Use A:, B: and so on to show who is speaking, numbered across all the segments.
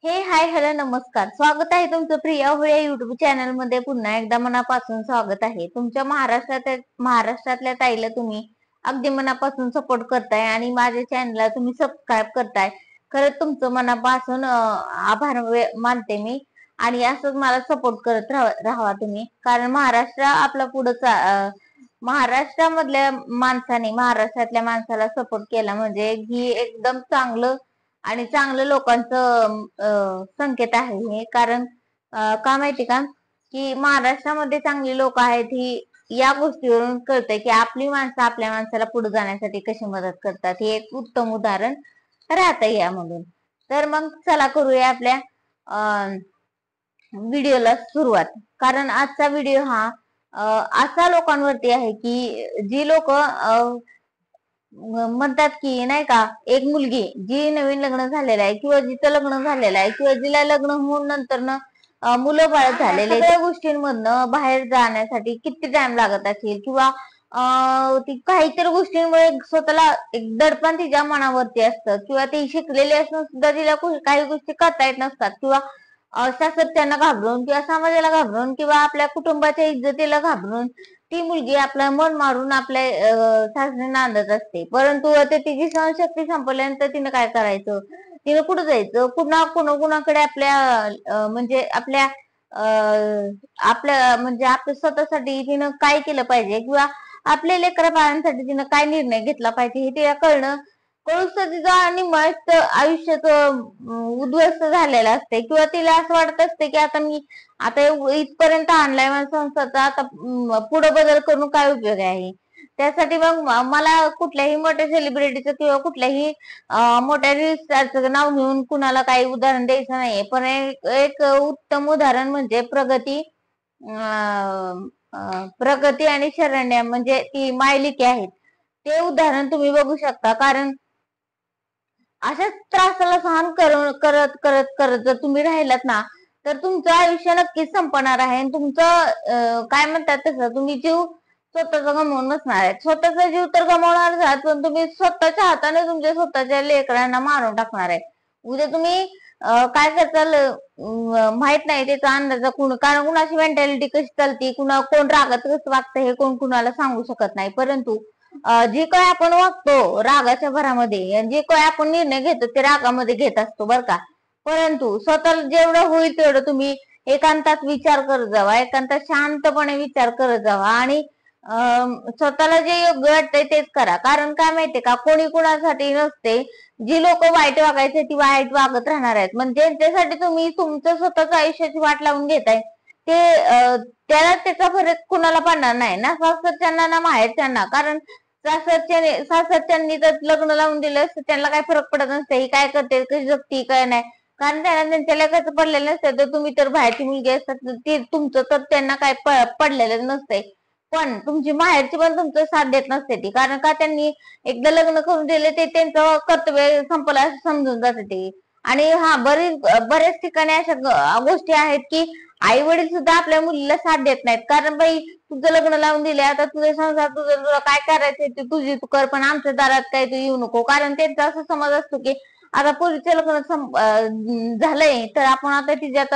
A: Hi hello नमस्कार. स्वागत आहे तुमचं प्रिया होळे युट्यूब चॅनल मध्ये. पुन्हा एकदा मनापासून स्वागत आहे. तुमच्या महाराष्ट्रातल्या ताईला तुम्ही अगदी मनापासून सपोर्ट करताय आणि माझ्या चॅनलला तुम्ही सबस्क्राईब करताय. खरंच तुमचं मनापासून आभार मानते मी. आणि असंच मला सपोर्ट करत राहा तुम्ही, कारण महाराष्ट्र आपला महाराष्ट्रामधल्या माणसाने महाराष्ट्रातल्या माणसाला सपोर्ट केला म्हणजे ही एकदम चांगलं लोकांचं संकेत आहे हे. कारण का माहिती का, की महाराष्ट्रामध्ये चांगली लोक आहेत ही या गोष्टीवरून कळतंय की आपली माणसं आपल्या माणसाला पुढे जाण्यासाठी कशी मदत करतात. हे एक उत्तम उदाहरण राहतं यामधून. तर मग चला करूया आपल्या व्हिडिओला सुरुवात. कारण आजचा व्हिडिओ हा असा लोकांवरती आहे की जी लोक म्हणतात की नाही का, एक मुलगी जी नवीन लग्न झालेलं आहे किंवा जिचं लग्न झालेलं आहे किंवा जिला लग्न होऊन नंतर मुलं बाळ झालेले, सगळ्या गोष्टींमधनं बाहेर जाण्यासाठी किती टाइम लागत असेल किंवा ती काहीतरी गोष्टींमुळे स्वतःला एक दडपण तिच्या मनावरती असतं किंवा ती शिकलेली असून सुद्धा तिला काही गोष्टी करता येत नसतात किंवा सासरच्यांना घाबरून किंवा समाजाला घाबरून किंवा आपल्या कुटुंबाच्या इज्जतीला घाबरून ती मुलगी आपलं मन मारून आपल्या सासरी नांदत असते. परंतु ते तिची सहनशक्ती संपल्यानंतर तिने काय करायचं, तिने कुठं जायचं, कुणाकडे म्हणजे आपल्या स्वतःसाठी तिनं काय केलं पाहिजे किंवा आपल्या लेकरा बाळांसाठी तिनं काय निर्णय घेतला पाहिजे हे तिला कळूच तिचं निम्मं आयुष्याच उद्ध्वस्त झालेलं असते किंवा तिला असं वाटत असते की आता इथपर्यंत आणलाय मला संसाराचा, आता पुढे बदल करून काय उपयोग आहे. त्यासाठी मग मला कुठल्याही मोठ्या सेलिब्रिटीचं किंवा कुठल्याही मोठ्या रील स्टारचं नाव घेऊन कुणाला काही उदाहरण द्यायचं नाहीये. पण एक उत्तम उदाहरण म्हणजे प्रगती आणि शरण्या म्हणजे ती मायलिके आहेत. ते उदाहरण तुम्ही बघू शकता. कारण अशाच त्रासाला सहन करत करत करत जर तुम्ही राहिलात ना, तर तुमचं आयुष्य नक्कीच संपणार आहे. आणि तुमचं काय म्हणतात तसं, तुम्ही जीव स्वतःचा गमावून नसणार आहे. स्वतःचा जीव तर गमावणार आहात, पण तुम्ही स्वतःच्या हाताने तुमच्या स्वतःच्या लेकरांना मारून टाकणार आहे. उद्या तुम्ही काय करताल माहित नाही, त्याचा अंदाज कारण कुणाची मेंटॅलिटी कशी चालते, कोण रागात कसं वागतं हे कोण कुणाला सांगू शकत नाही. परंतु जे काय आपण वागतो रागाच्या भरामध्ये, जे काय आपण निर्णय घेतो ते रागामध्ये घेत असतो बरं का. परंतु स्वतःला जेवढं होईल तेवढं तुम्ही एकांतात विचार करत जावा, एकांतात शांतपणे विचार करत जावा आणि स्वतःला जे योग्य वाटतंय तेच करा. कारण काय माहितीये का, कोणी कुणासाठी नसते. जी लोक वाईट वागायचे ती वाईट वागत राहणार आहेत. म्हणजे ज्यांच्यासाठी तुम्ही तुमचं स्वतःच्या आयुष्याची वाट लावून घेताय त्याला त्याचा फरक कुणाला पडणार नाही ना सासरच्यांना ना माहेरच्यांना. कारण सासरच्यांनी तर लग्न लावून दिलं असतं, त्यांना काय फरक पडत नसते ही काय करते कशी जगती काय नाही. कारण त्यांना त्यांच्या लेखाचं पडलेलं नसतं. तर तुम्ही तर बाहेरची मुलगी असतात ती तुमचं तर त्यांना काय पडलेलं नसतंय. पण तुमची माहेरची पण तुमचं साथ देत नसते ती. कारण का, त्यांनी एकदा लग्न करून दिले ते त्यांचं कर्तव्य संपलं असं समजून जाते ते. आणि बऱ्याच ठिकाणी अशा गोष्टी आहेत की आई वडील सुद्धा आपल्या मुलीला साथ देत नाहीत. कारण बाई तुझं लग्न लावून दिले, आता तुझे संसार तुला काय करायचंय ते तुझी तू कर, पण आमच्या दारात काय तू येऊ नको. कारण त्यांचा असा समज असतो की आता पोरीचं लग्न झालंय तर आपण आता तिच्यात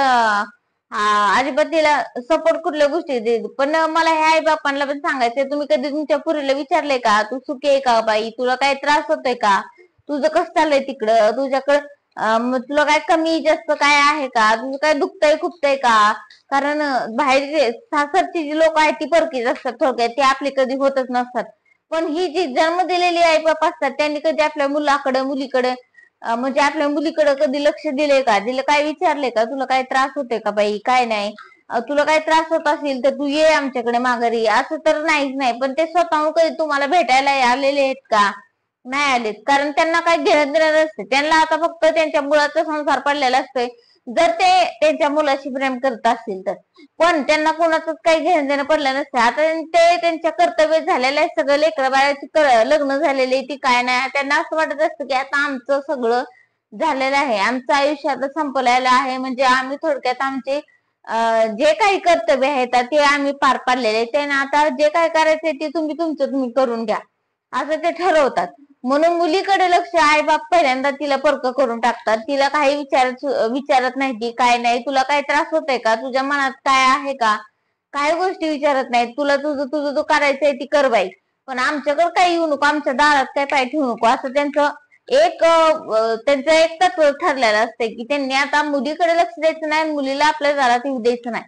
A: अजिबात तिला सपोर्ट कुठल्या गोष्टी देत. पण मला ह्या आई बापांना पण सांगायचंय, तुम्ही कधी तुमच्या पोरीला विचारलंय का तू सुखी आहे का बाई, तुला काही त्रास होतोय का, तुझं कसं चाललंय तिकडं, तुला काय कमी जास्त काय आहे का, तुझं काय दुखतंय खुपतंय का. कारण बाहेर सासरची जी लोक आहेत ती परकीच असतात थोडक्यात, ती आपली कधी होतच नसतात. पण ही जी जन्म दिलेली आई बाप असतात त्यांनी कधी आपल्या मुलीकडे म्हणजे आपल्या मुलीकडे कधी लक्ष दिले का, तिला काय विचारले का तुला काय त्रास होते का बाई, काय नाही, तुला काय त्रास होत असेल तर तू ये आमच्याकडे माघारी, असं तर नाहीच नाही. पण ते स्वतःहून कधी तुम्हाला भेटायला आलेले आहेत का, नाही आलेत. कारण त्यांना काय घेणं देणं नसते. त्यांना आता फक्त त्यांच्या मुलाचा संसार पडलेला असतोय, जर ते त्यांच्या मुलाशी प्रेम करत असतील तर. पण त्यांना कोणाचंच काही घेणं देणं पडलं नसतं. आता ते त्यांच्या कर्तव्य झालेलं आहे, सगळं लेकरं बाळाची लग्न झालेली ती काय नाही. त्यांना असं वाटत असतं की आता आमचं सगळं झालेलं आहे, आमचं आयुष्य आता संपलेलं आहे. म्हणजे आम्ही थोडक्यात आमचे जे काही कर्तव्य आहेत ते आम्ही पार पाडलेले. त्यांना आता जे काय करायचंय ते तुम्ही करून घ्या असं ते ठरवतात. म्हणून मुलीकडे लक्ष आई बाप पहिल्यांदा तिला परक करून टाकतात. तिला काही विचारत नाही की काय नाही, तुला काय त्रास होतोय का, तुझ्या मनात काय आहे का, काही गोष्टी विचारत नाहीत. तुला तुझं तुझं तू करायचंय ती कर बाई, पण आमच्याकडे काही येऊ नको, आमच्या दारात काय पाय ठेवू नको, असं त्यांचं एक तत्व ठरलेलं असते की त्यांनी आता मुलीकडे लक्ष द्यायचं नाही, मुलीला आपल्या दारात येऊ द्यायचं नाही,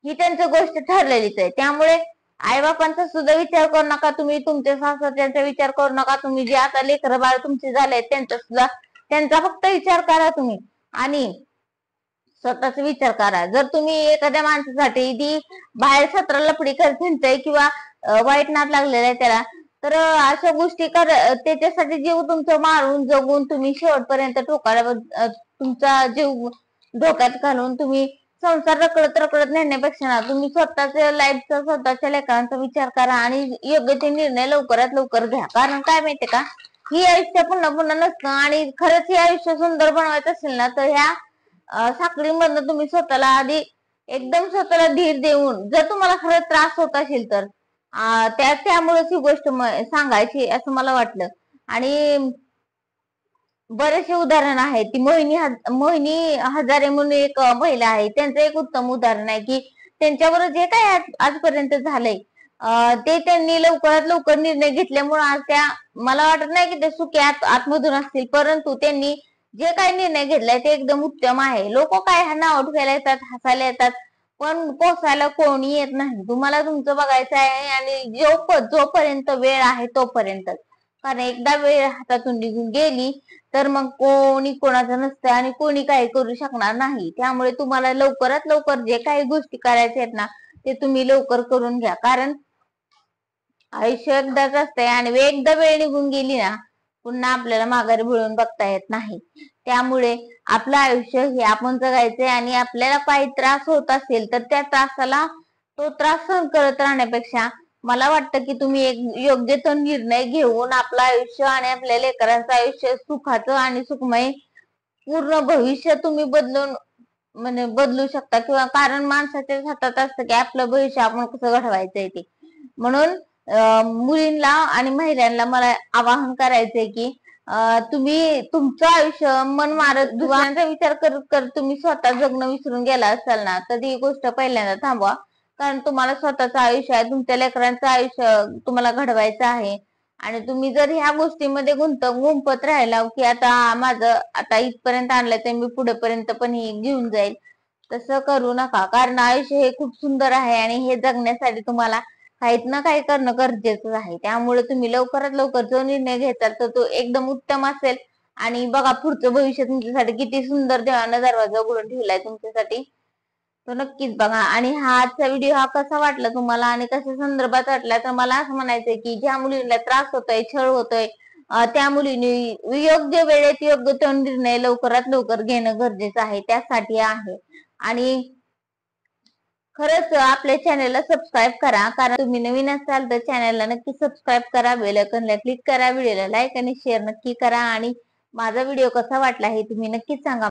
A: ही त्यांची गोष्ट ठरलेलीच आहे. त्यामुळे आई बापांचा सुद्धा विचार करू नका तुम्ही, तुमच्या सासरच्यांचा विचार करू नका तुम्ही, जे आता लेकरं बाळ तुमचे झाले त्यांचा फक्त विचार करा तुम्ही आणि स्वतःचा विचार करा. जर तुम्ही एखाद्या माणसासाठी ती बाहेर सतरा लपडी करते किंवा वाईट नाद लागलेला आहे त्याला, तर अशा गोष्टी त्याच्यासाठी जीव तुमचं मारून जगून तुम्ही शेवटपर्यंत टोकाला तुमचा जीव धोक्यात घालून तुम्ही संसार रखडत रखडत नेण्यापेक्षा ना तुम्ही स्वतःच्या लाईफचा स्वतःच्या लेकरांचा विचार करा आणि योग्य ते निर्णय लवकरात लवकर घ्या. कारण काय माहितीये का, ही आयुष्य पुन्हा पुन्हा नसतं आणि खरंच हे आयुष्य सुंदर बनवायचं असेल ना तर ह्या साखळीमधनं तुम्ही स्वतःला आधी एकदम स्वतःला धीर देऊन, जर तुम्हाला खरंच त्रास होत असेल तर त्यामुळेच ही गोष्ट सांगायची असं मला वाटलं. आणि बरेचसे उदाहरण आहे. ती मोहिनी हजारे म्हणून एक महिला आहे, त्यांचं एक उत्तम उदाहरण आहे की त्यांच्यावर जे काय आजपर्यंत झालंय ते त्यांनी लवकरात लवकर निर्णय घेतल्यामुळे आज मला वाटत नाही की ते सुखी आतमधून असतील, परंतु त्यांनी जे काही निर्णय घेतलाय ते एकदम उत्तम आहे. लोक काय नाव ठेवायला येतात, हसायला येतात, पण पोसायला कोणी येत नाही. तुम्हाला तुमचं बघायचं आहे आणि जोपर्यंत वेळ आहे तोपर्यंत, कारण एकदा वेळ हातातून निघून गेली तर मग कोणी कोणाचं नसतं आणि कोणी काही करू शकणार नाही. त्यामुळे तुम्हाला लवकरात लवकर जे काही गोष्टी करायच्या आहेत ना ते तुम्ही लवकर करून घ्या, कारण आयुष्य एकदाच असतंय आणि एकदा वेळ निघून गेली ना पुन्हा आपल्याला माघारी वळून बघता येत नाही. त्यामुळे आपलं आयुष्य हे आपण जगायचंय आणि आपल्याला काही त्रास होत असेल तर त्या तो त्रास सहन करत राहण्यापेक्षा मला वाटतं की तुम्ही एक योग्य तो निर्णय घेऊन आपलं आयुष्य आणि आपल्या लेकरांचं आयुष्य सुखाचं आणि सुखमय पूर्ण भविष्य तुम्ही बदलू शकता, किंवा कारण माणसाच्या हातात असतं की आपलं भविष्य आपण कसं घडवायचंय ते. म्हणून मुलींना आणि महिलांना मला आवाहन करायचंय की तुम्ही तुमचं आयुष्य मन मारत दुसऱ्यांचा विचार करत तुम्ही स्वतः जगणं विसरून गेला असाल ना तर ही गोष्ट पहिल्यांदा थांबवा, कारण तुम्हाला स्वतःचं आयुष्य आहे, तुमच्या लेकरांचं आयुष्य तुम्हाला घडवायचं आहे. आणि तुम्ही जर ह्या गोष्टीमध्ये गुंपत राहिला की आता इथपर्यंत आणलं तर मी पुढेपर्यंत पण हे घेऊन जाईल, तसं करू नका. कारण आयुष्य हे खूप सुंदर आहे आणि हे जगण्यासाठी तुम्हाला काहीच ना काही करणं गरजेचं आहे. त्यामुळे तुम्ही लवकरात लवकर जो निर्णय घेताल तर तो एकदम उत्तम असेल. आणि बघा पुढचं भविष्य तुमच्यासाठी किती सुंदर देवानं दरवाजा उघडून ठेवलाय तुमच्यासाठी, तो नक्कीच बघा. आणि आजचा व्हिडिओ कसा वाटला तुम्हाला आणि कशा संदर्भात वाटला तर मला असं म्हणायचंय की ज्या मुलींना त्रास होतोय, छळ होतोय, त्या मुलींनी योग्य वेळेत योग्य तो निर्णय लवकरात लवकर घेणं गरजेचं आहे, त्यासाठी आहे. आणि खरंच आपल्या चॅनलला सबस्क्राईब करा, कारण तुम्ही नवीन असाल तर चॅनलला नक्की सबस्क्राईब करा, बेल आयकॉनला क्लिक करा, व्हिडिओला लाईक आणि शेअर नक्की करा. आणि माझा व्हिडिओ कसा वाटला हे तुम्ही नक्कीच सांगा.